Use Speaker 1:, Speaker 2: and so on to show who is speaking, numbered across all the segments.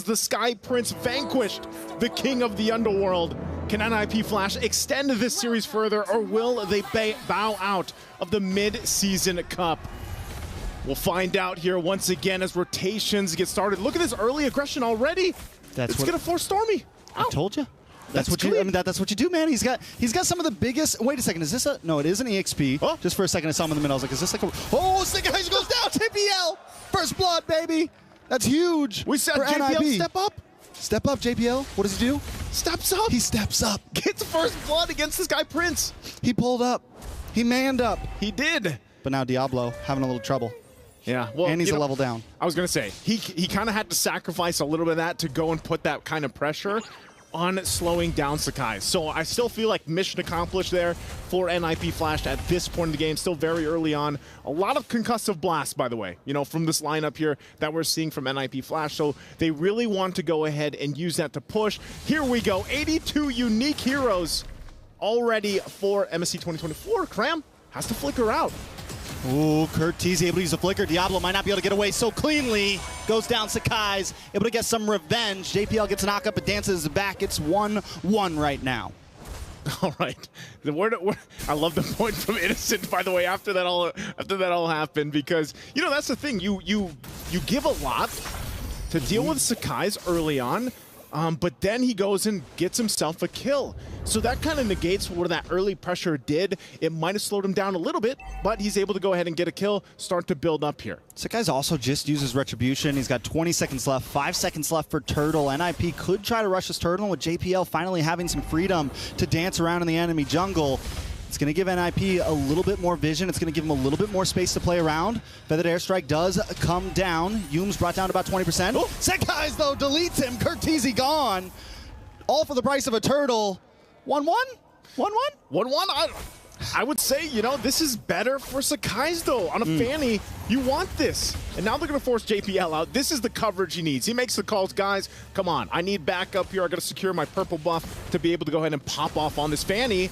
Speaker 1: the Sky Prince vanquished the king of the underworld. Can NIP Flash extend this series further, or will they bow out of the mid-season cup? We'll find out here once again as rotations get started. Look at this early aggression already. It's going to force Stormy out.
Speaker 2: I told you. That's what you. I mean, that's what you do, man. He's got some of the biggest. Wait a second. Is this a? No, it is an EXP.
Speaker 1: Oh.
Speaker 2: Just for a second, I saw him in the middle. I was like, is this like a? Oh, Sick Eyes goes down. JPL, first blood, baby. That's huge.
Speaker 1: We said JPL
Speaker 2: NIP.
Speaker 1: step up.
Speaker 2: Step up, JPL. What does he do?
Speaker 1: Steps up.
Speaker 2: He steps up.
Speaker 1: Gets first blood against this guy Prince.
Speaker 2: He pulled up. He manned up.
Speaker 1: He did.
Speaker 2: But now Diablo having a little trouble.
Speaker 1: Yeah, well,
Speaker 2: and he's a level down.
Speaker 1: I was gonna say he kind of had to sacrifice a little bit of that to go and put that kind of pressure on slowing down Sakai. So I still feel like mission accomplished there for NIP Flash at this point in the game. Still very early on. A lot of concussive blasts, by the way, you know, from this lineup here that we're seeing from NIP Flash. So they really want to go ahead and use that to push. Here we go. 82 unique heroes already for MSC 2024. Cram has to flicker out.
Speaker 2: Ooh, Curtiz able to use a flicker. Diablo might not be able to get away so cleanly. Goes down Sakai's, able to get some revenge. JPL gets a knock-up, but dances back. It's 1-1 right now.
Speaker 1: All right. I love the point from Innocent, by the way, after that all happened, because, you know, that's the thing. You give a lot to deal with Sakai's early on, but then he goes and gets himself a kill. So that kind of negates what that early pressure did. It might have slowed him down a little bit, but he's able to go ahead and get a kill, start to build up here.
Speaker 2: Sakai's also just uses Retribution. He's got 20 seconds left, 5 seconds left for Turtle. NIP could try to rush this Turtle, with JPL finally having some freedom to dance around in the enemy jungle. It's going to give NIP a little bit more vision. It's going to give him a little bit more space to play around. Feathered Airstrike does come down. Yume's brought down to about 20%. Oh. Sakai's, though, deletes him. Curtiz gone. All for the price of a Turtle. 1-1? 1-1?
Speaker 1: 1-1? I would say, you know, this is better for Sakai's, though. On a Fanny, you want this. And now they're going to force JPL out. This is the coverage he needs. He makes the calls, guys, come on. I need backup here. I got to secure my purple buff to be able to go ahead and pop off on this Fanny.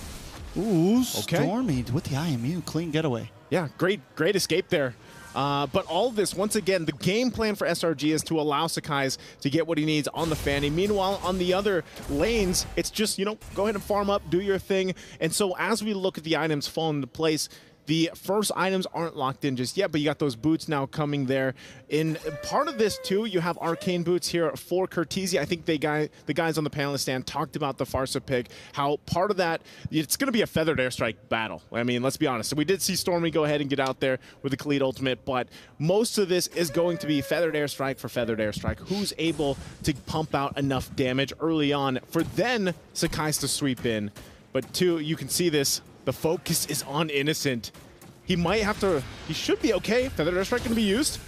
Speaker 2: Ooh,
Speaker 1: okay.
Speaker 2: Stormy with the IMU. Clean getaway.
Speaker 1: Yeah, great escape there. But all of this, once again, the game plan for SRG is to allow Sakai's to get what he needs on the Fanny. Meanwhile, on the other lanes, it's just, you know, go ahead and farm up, do your thing. And so as we look at the items fall into place, the first items aren't locked in just yet, but you got those boots now coming there. In part of this, too, you have arcane boots here for Curtiz. I think the guys on the panelist stand talked about the Farsa pick, how part of that, it's going to be a Feathered Airstrike battle. I mean, let's be honest. So we did see Stormy go ahead and get out there with the Khalid ultimate, but most of this is going to be Feathered Airstrike for Feathered Airstrike. Who's able to pump out enough damage early on for then Sakai's to sweep in. But, two, you can see this. The focus is on Innocent. He might have to, he should be okay. Feathered Airstrike going to be used.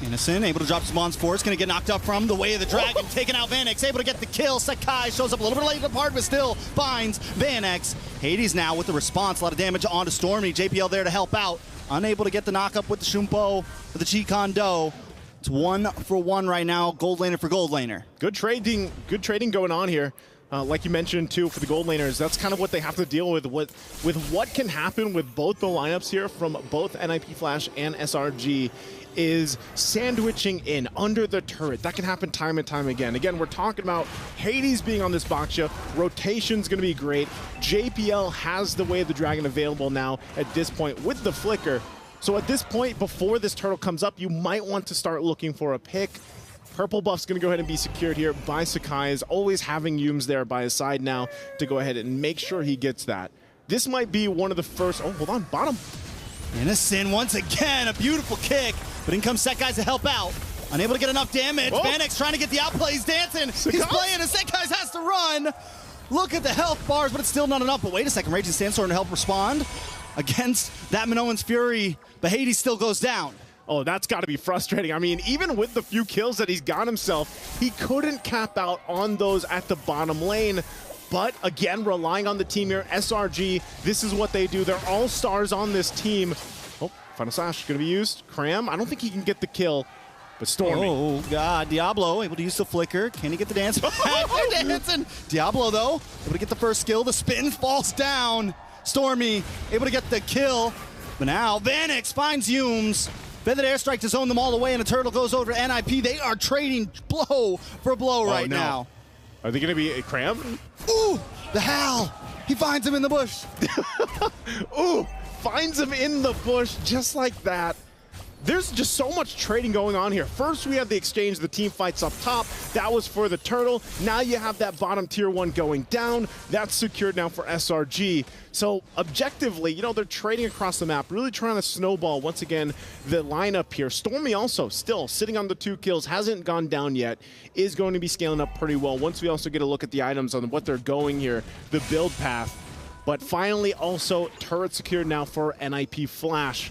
Speaker 2: Innocent able to drop Spawn's force, going to get knocked up from the way of the dragon, taking out Vanex, able to get the kill. Sakai shows up a little bit late apart, but still finds Vanex. Hades now with the response, a lot of damage onto Stormy. JPL there to help out. Unable to get the knock up with the Shumpo, with the Chi Do. It's 1-for-1 right now, gold laner for gold laner.
Speaker 1: Good trading going on here. Like you mentioned, too, for the gold laners, that's kind of what they have to deal with what can happen with both the lineups here from both NIP Flash and SRG is sandwiching in under the turret. That can happen time and time again. Again, we're talking about Hades being on this Baksha. Rotation's going to be great. JPL has the Way of the Dragon available now at this point with the Flicker. So at this point, before this turtle comes up, you might want to start looking for a pick. Purple buff's going to go ahead and be secured here by Sakai's, always having Yumes there by his side now to go ahead and make sure he gets that. This might be one of the first... Oh, hold on, bottom.
Speaker 2: Innocent once again, a beautiful kick, but in comes Sakai's to help out. Unable to get enough damage. Oh. Vanex trying to get the outplay. He's dancing. Sakai's? He's playing, and Sakai's has to run. Look at the health bars, but it's still not enough. But wait a second, Raging Sandstorm to help respond against that Minoan's Fury, but Hades still goes down.
Speaker 1: Oh, that's got to be frustrating. I mean, even with the few kills that he's got himself, he couldn't cap out on those at the bottom lane. But again, relying on the team here, SRG, this is what they do. They're all stars on this team. Oh, Final Slash going to be used. Cram, I don't think he can get the kill, but Stormy.
Speaker 2: Oh, God. Diablo able to use the Flicker. Can he get the dance? Dancing. Diablo, though, able to get the first skill. The spin falls down. Stormy able to get the kill. But now Vanex finds Yumes. Feathered Airstrike to zone them all the way, and a turtle goes over to NIP. They are trading blow for blow right now.
Speaker 1: Are they going to be a cram?
Speaker 2: Ooh, the Hal. He finds him in the bush.
Speaker 1: Ooh, finds him in the bush just like that. There's just so much trading going on here. First, we have the exchange, the team fights up top. That was for the turtle. Now you have that bottom tier 1 going down. That's secured now for SRG. So objectively, you know, they're trading across the map, really trying to snowball once again the lineup here. Stormy also still sitting on the 2 kills, hasn't gone down yet, is going to be scaling up pretty well once we also get a look at the items on what they're going here, the build path. But finally also turret secured now for NIP Flash.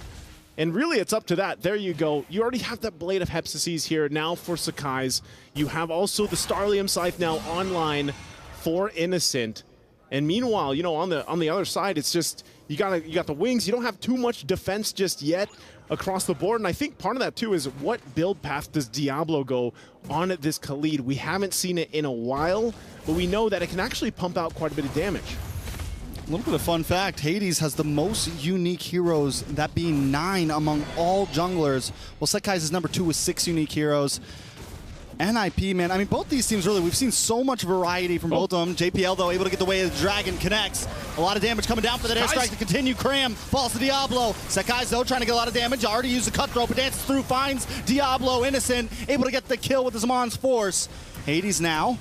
Speaker 1: And really, it's up to that. There you go. You already have that Blade of Hepsises here now for Sakai's. You have also the Starlium Scythe now online for Innocent. And meanwhile, you know, on the other side, it's just you got the wings. You don't have too much defense just yet across the board. And I think part of that too is what build path does Diablo go on this Khalid? We haven't seen it in a while, but we know that it can actually pump out quite a bit of damage.
Speaker 2: A little bit of fun fact, Hades has the most unique heroes, that being 9 among all junglers. Well, Sekai's is number 2 with 6 unique heroes. NIP, man, I mean, both these teams really, we've seen so much variety from both of them. JPL, though, able to get the way of the dragon, connects. A lot of damage coming down for that airstrike to continue. Cram falls to Diablo. Sekai's, though, trying to get a lot of damage. Already used the cutthroat, but dances through, finds Diablo, Innocent, able to get the kill with the Zaman's force. Hades now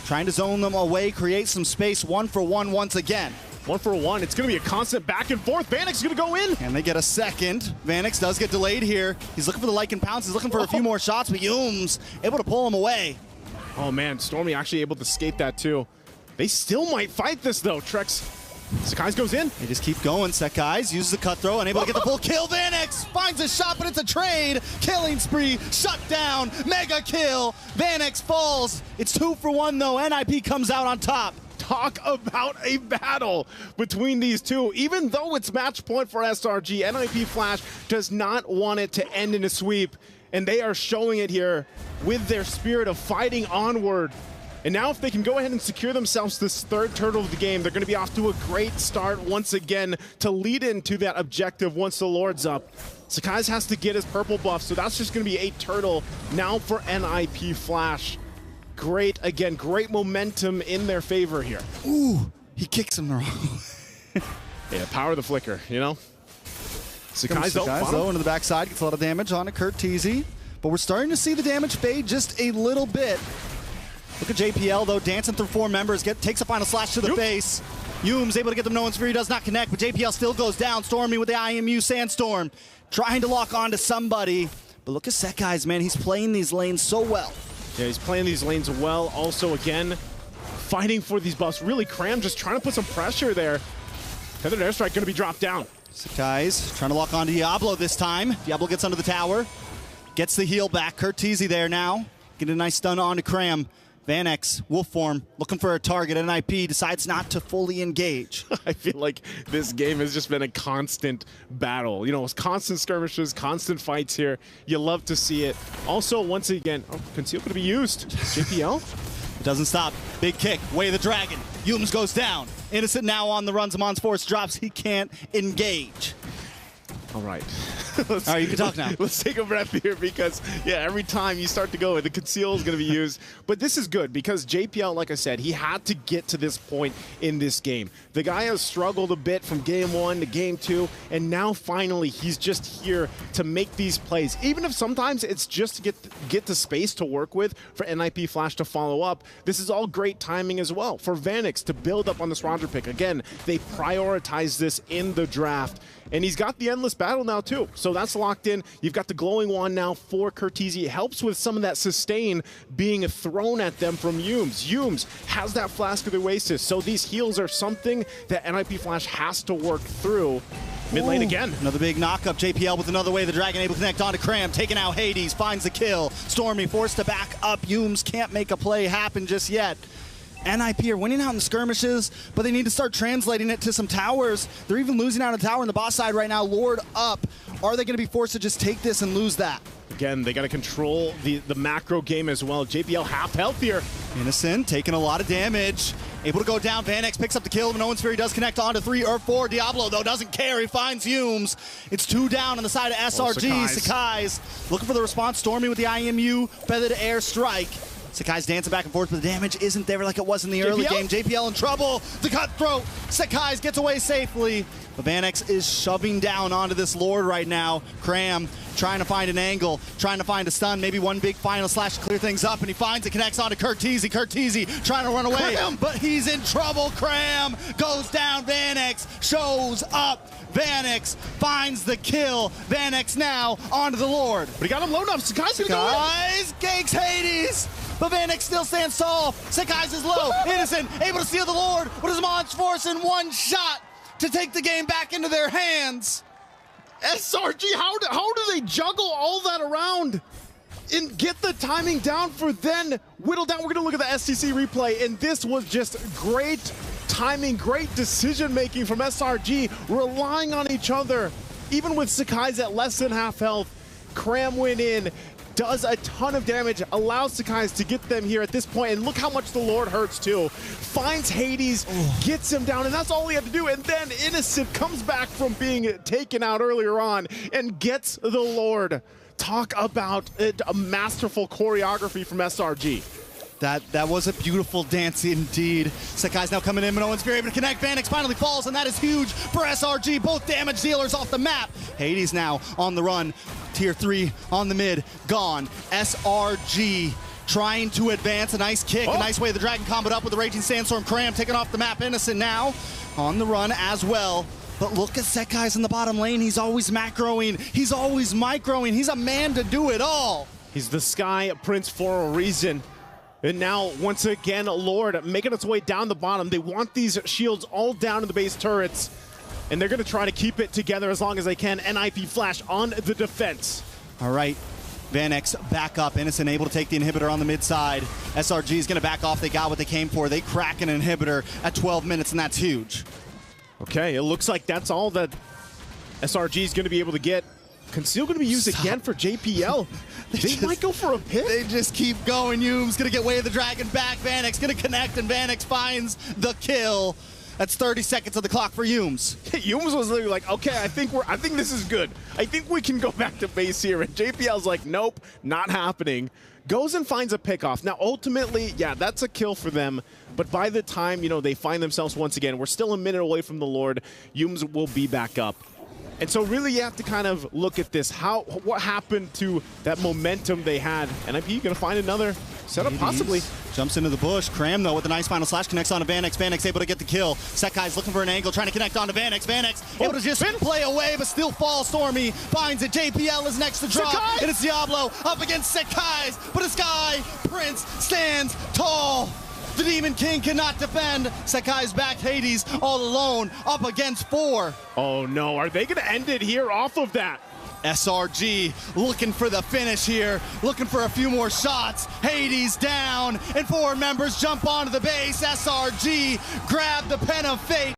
Speaker 2: trying to zone them away, create some space, 1-for-1 once again.
Speaker 1: 1-for-1. It's going to be a constant back and forth. Vanix going to go in.
Speaker 2: And they get a second. Vanix does get delayed here. He's looking for the Lycan Pounce. He's looking for a few more shots, but Yums able to pull him away.
Speaker 1: Oh, man. Stormy actually able to escape that, too. They still might fight this, though. Trex. Sakai's goes in.
Speaker 2: They just keep going. Sekai's uses the cutthroat, unable to get the full kill. Vanix finds a shot, but it's a trade. Killing spree. Shut down. Mega kill. Vanix falls. It's 2-for-1, though. NIP comes out on top.
Speaker 1: Talk about a battle between these two. Even though it's match point for SRG, NIP Flash does not want it to end in a sweep, and they are showing it here with their spirit of fighting onward. And now if they can go ahead and secure themselves this 3rd turtle of the game, they're going to be off to a great start once again to lead into that objective once the Lord's up. Sakai's has to get his purple buff, so that's just going to be a turtle now for NIP Flash. Great, again, great momentum in their favor here.
Speaker 2: Ooh, he kicks him the wrong way.
Speaker 1: Yeah, power of the flicker, you know? Sakai's
Speaker 2: though into the backside, gets a lot of damage on a Kurt Teasy. But we're starting to see the damage fade just a little bit. Look at JPL, though, dancing through 4 members, takes a final slash to the face. Yum's able to get them no one's free, does not connect, but JPL still goes down. Stormy with the IMU Sandstorm, trying to lock onto somebody. But look at Sekai's, man, he's playing these lanes so well.
Speaker 1: Yeah, he's playing these lanes well. Also, again, fighting for these buffs. Really, Cram just trying to put some pressure there. Feathered Airstrike going to be dropped down.
Speaker 2: Sakai's trying to lock on to Diablo this time. Diablo gets under the tower. Gets the heal back. Kurt Teasy there now. Get a nice stun onto Cram. Vanix, wolf form, looking for a target. NIP decides not to fully engage.
Speaker 1: I feel like this game has just been a constant battle. You know, it's constant skirmishes, constant fights here. You love to see it. Also, once again, Conceal could be used. JPL?
Speaker 2: It doesn't stop. Big kick, way of the dragon. Yums goes down. Innocent now on the run. Zaman's force drops. He can't engage.
Speaker 1: All right.
Speaker 2: All right, you can talk now.
Speaker 1: Let's take a breath here because, yeah, every time you start to go, the conceal is going to be used. But this is good because JPL, like I said, he had to get to this point in this game. The guy has struggled a bit from game 1 to game 2, and now finally he's just here to make these plays. Even if sometimes it's just to get the space to work with for NIP Flash to follow up, this is all great timing as well for Vanix to build up on this Roger pick. Again, they prioritize this in the draft. And he's got the Endless Battle now, too. So that's locked in. You've got the Glowing Wand now for Curtizi. It helps with some of that sustain being thrown at them from Yums. Yums has that Flask of the Oasis. So these heals are something that NIP Flash has to work through. Mid lane again.
Speaker 2: Another big knock-up. JPL with another way. The Dragon able to connect onto Cram. Taking out Hades. Finds the kill. Stormy forced to back up. Yums can't make a play happen just yet. NIP are winning out in the skirmishes, but they need to start translating it to some towers. They're even losing out a tower on the boss side right now. Lord up. Are they going to be forced to just take this and lose that?
Speaker 1: Again, they got to control the macro game as well. JPL half health here.
Speaker 2: Innocent taking a lot of damage. able to go down. Vanex picks up the kill. Minoan's Fury does connect on to 3 or 4. Diablo, though, doesn't care. He finds Humes. It's 2 down on the side of SRG. Sakai's looking for the response. Stormy with the IMU feathered air strike. Sakai's dancing back and forth, but the damage isn't there like it was in the early game. JPL in trouble. The cutthroat. Sakai's gets away safely. But Vanex is shoving down onto this Lord right now. Cram trying to find an angle, trying to find a stun, maybe one big final slash to clear things up, and he finds it, connects onto Curteezy. Curteezy trying to run away, but he's in trouble. Cram goes down. Vanex shows up. Vanex finds the kill. Vanex now onto the Lord.
Speaker 1: But he got him low enough. Sakai's gonna go in.
Speaker 2: Sakai's ganks Hades. But Vanex still stands tall. Sakai's is low. Innocent able to steal the Lord with his launch force in one shot to take the game back into their hands.
Speaker 1: SRG, how do they juggle all that around and get the timing down for then whittle down? We're gonna look at the STC replay, and this was just great timing, great decision making from SRG, relying on each other. Even with Sakai's at less than half health, Cram went in, does a ton of damage, allows Sakai's to get them here at this point, and look how much the Lord hurts too. Finds Hades, gets him down, and that's all he had to do, and then Innocent comes back from being taken out earlier on and gets the Lord. Talk about a masterful choreography from SRG.
Speaker 2: That was a beautiful dance indeed. Sakai's now coming in. Minoan's Fury able to connect. Vanex finally falls, and that is huge for SRG. Both damage dealers off the map. Hades now on the run. Tier 3 on the mid. Gone. SRG trying to advance. A nice kick. A nice way the Dragon comboed up with the Raging Sandstorm. Cram taken off the map. Innocent now on the run as well. But look at Sakai's in the bottom lane. He's always macroing. He's always microing. He's a man to do it all.
Speaker 1: He's the Sky Prince for a reason. And now, once again, Lord making its way down the bottom. They want these shields all down in the base turrets, and they're going to try to keep it together as long as they can. NIP Flash on the defense.
Speaker 2: All right, Vanex back up. Innocent able to take the inhibitor on the mid side. SRG is going to back off. They got what they came for. They crack an inhibitor at 12 minutes, and that's huge.
Speaker 1: Okay, it looks like that's all that SRG is going to be able to get. Conceal going to be used again for JPL. They might go for a pick.
Speaker 2: They just keep going. Hume's going to get Way of the Dragon back. Vanex going to connect, and Vanex finds the kill. That's 30 seconds of the clock for Humes.
Speaker 1: Humes was literally like, okay, I think this is good. I think we can go back to base here. And JPL's like, nope, not happening. Goes and finds a pickoff. Now, ultimately, yeah, that's a kill for them. But by the time, they find themselves once again, we're still a minute away from the Lord. Humes will be back up. And so really you have to kind of look at this. What happened to that momentum they had? NIP going to find another setup possibly.
Speaker 2: Jumps into the bush. Cram though with a nice final slash connects onto Vanex. Vanex able to get the kill. Sakai's looking for an angle, trying to connect onto Vanex. Vanex able to just play away but still fall. Stormy finds it. JPL is next to drop.
Speaker 1: Sakai!
Speaker 2: And it's Diablo up against Sakai's. But a Sky Prince stands tall. The Demon King cannot defend. Sakai's back. Hades all alone up against 4.
Speaker 1: Oh no, are they gonna end it here off of that?
Speaker 2: SRG looking for the finish here, looking for a few more shots. Hades down, and 4 members jump onto the base. SRG grab the pen of fate.